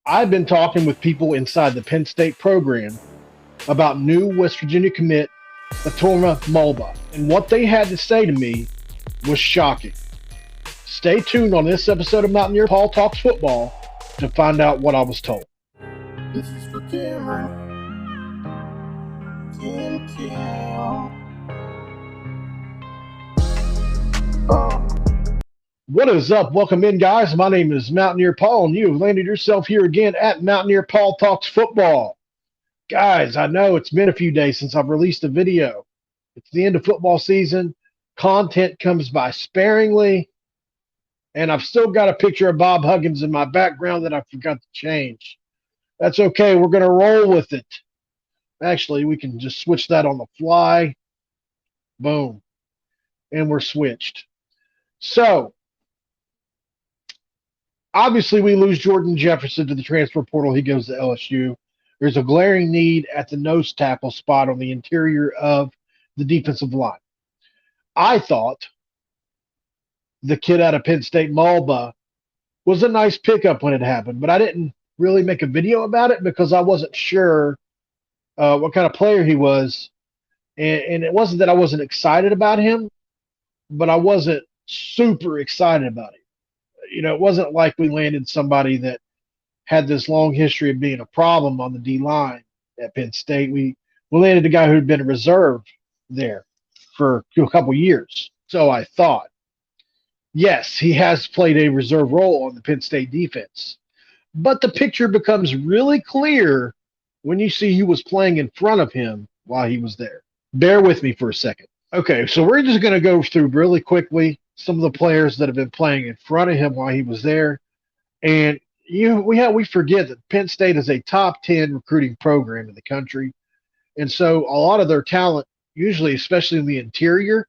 I've been talking with people inside the Penn State program about new West Virginia commit Fatorma Mulbah, and what they had to say to me was shocking. Stay tuned on this episode of Mountaineer Paul Talks Football to find out what I was told. This is for Cameron. What is up? Welcome in, guys. My name is Mountaineer Paul, and you have landed yourself here again at Mountaineer Paul Talks Football. Guys, I know it's been a few days since I've released a video. It's the end of football season. Content comes by sparingly, and I've still got a picture of Bob Huggins in my background that I forgot to change. That's okay. We're going to roll with it. Actually, we can just switch that on the fly. Boom. And we're switched. So, obviously, we lose Jordan Jefferson to the transfer portal. He goes to LSU. There's a glaring need at the nose tackle spot on the interior of the defensive line. I thought the kid out of Penn State, Mulbah, was a nice pickup when it happened, but I didn't really make a video about it because I wasn't sure what kind of player he was. And it wasn't that I wasn't excited about him, but I wasn't super excited about him. You know, it wasn't like we landed somebody that had this long history of being a problem on the D-line at Penn State. We landed a guy who had been a reserve there for a couple years. So I thought, yes, he has played a reserve role on the Penn State defense. But the picture becomes really clear when you see who was playing in front of him while he was there. Bear with me for a second. Okay, so we're just going to go through really quickly some of the players that have been playing in front of him while he was there. And we forget that Penn State is a top 10 recruiting program in the country. And so a lot of their talent, usually, especially in the interior,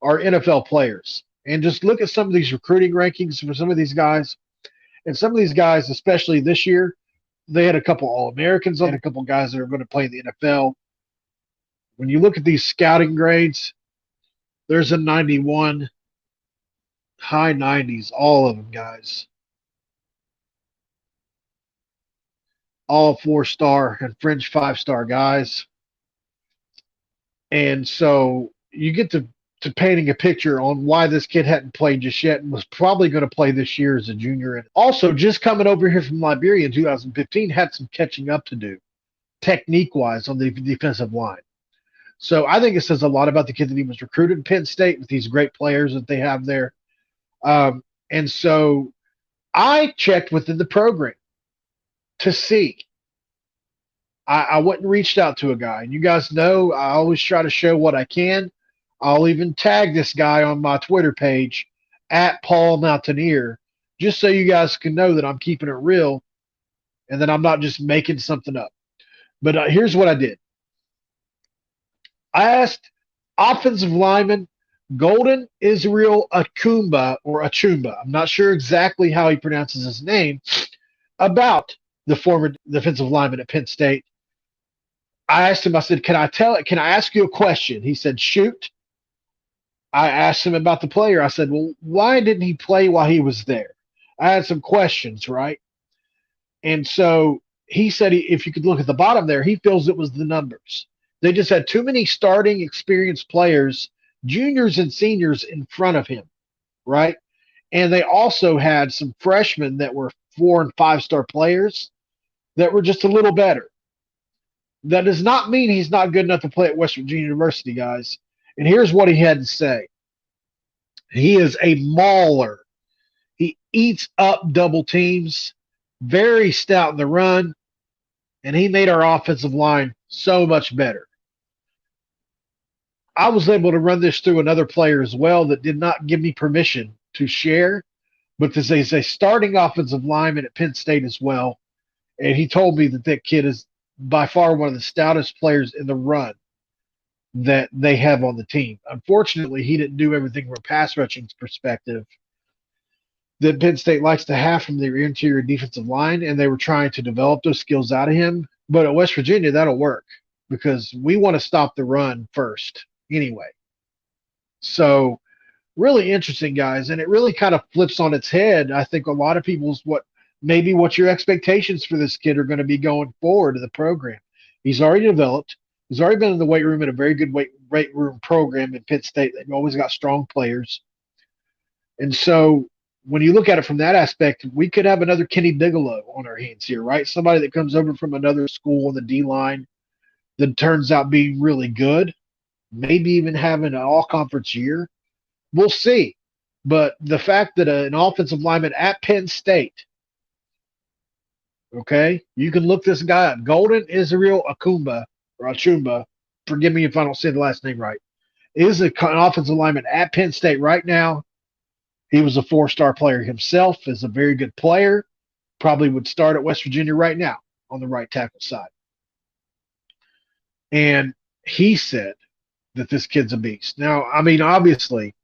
are NFL players. And just look at some of these recruiting rankings for some of these guys. And some of these guys, especially this year, they had a couple All-Americans on, a couple guys that are going to play in the NFL. When you look at these scouting grades, there's a 91, high 90s, all of them, guys. All 4-star and fringe 5-star guys. And so you get to painting a picture on why this kid hadn't played just yet and was probably going to play this year as a junior. And also, just coming over here from Liberia in 2015, had some catching up to do, technique-wise, on the defensive line. So I think it says a lot about the kid that he was recruited in Penn State with these great players that they have there. And so I checked within the program to see. I went and reached out to a guy. And you guys know I always try to show what I can. I'll even tag this guy on my Twitter page at Paul Mountaineer, just so you guys can know that I'm keeping it real and that I'm not just making something up. But here's what I did. I asked offensive lineman Golden Israel-Achumba, or Achumba, I'm not sure exactly how he pronounces his name, about the former defensive lineman at Penn State. I asked him, I said, can I ask you a question? He said, shoot. I asked him about the player. I said, well, why didn't he play while he was there? I had some questions, right? And so he said, if you could look at the bottom there, he feels it was the numbers. They just had too many starting experienced players, juniors and seniors, in front of him, right? And they also had some freshmen that were 4- and 5-star players that were just a little better. That does not mean he's not good enough to play at West Virginia University, guys. And here's what he had to say. He is a mauler. He eats up double teams, very stout in the run, and he made our offensive line so much better. I was able to run this through another player as well that did not give me permission to share, but this is a starting offensive lineman at Penn State as well. And he told me that that kid is by far one of the stoutest players in the run that they have on the team. Unfortunately, he didn't do everything from a pass rushing perspective that Penn State likes to have from their interior defensive line, and they were trying to develop those skills out of him. But at West Virginia, that'll work because we want to stop the run first anyway. So really interesting, guys, and it really kind of flips on its head, I think, a lot of people's what maybe what your expectations for this kid are going to be going forward in the program. He's already developed. He's already been in the weight room at a very good weight room program in Penn State. They've always got strong players. And so when you look at it from that aspect, we could have another Kenny Bigelow on our hands here, right? Somebody that comes over from another school on the D line that turns out being really good, maybe even having an all conference year. We'll see. But the fact that an offensive lineman at Penn State, okay, you can look this guy up, Golden Israel-Achumba, or Achumba, forgive me if I don't say the last name right, is an offensive lineman at Penn State right now. He was a 4-star player himself, is a very good player, probably would start at West Virginia right now on the right tackle side. And he said that this kid's a beast. Now, I mean, obviously,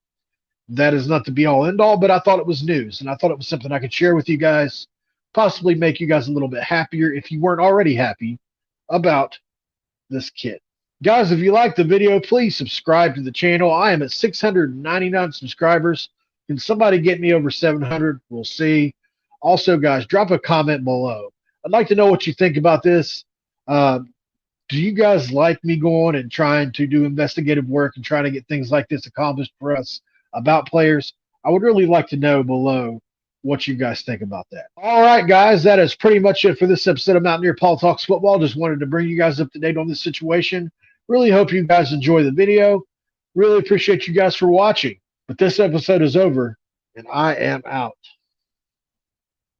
that is not the be-all, end-all, but I thought it was news, and I thought it was something I could share with you guys, possibly make you guys a little bit happier if you weren't already happy about this kid. Guys, if you like the video, please subscribe to the channel. I am at 699 subscribers. Can somebody get me over 700? We'll see. Also, guys, drop a comment below. I'd like to know what you think about this. Do you guys like me going and trying to do investigative work and trying to get things like this accomplished for us about players? I would really like to know below what you guys think about that. All right, guys, that is pretty much it for this episode of Mountaineer Paul Talks Football. Just wanted to bring you guys up to date on this situation. Really hope you guys enjoy the video. Really appreciate you guys for watching. But this episode is over, and I am out.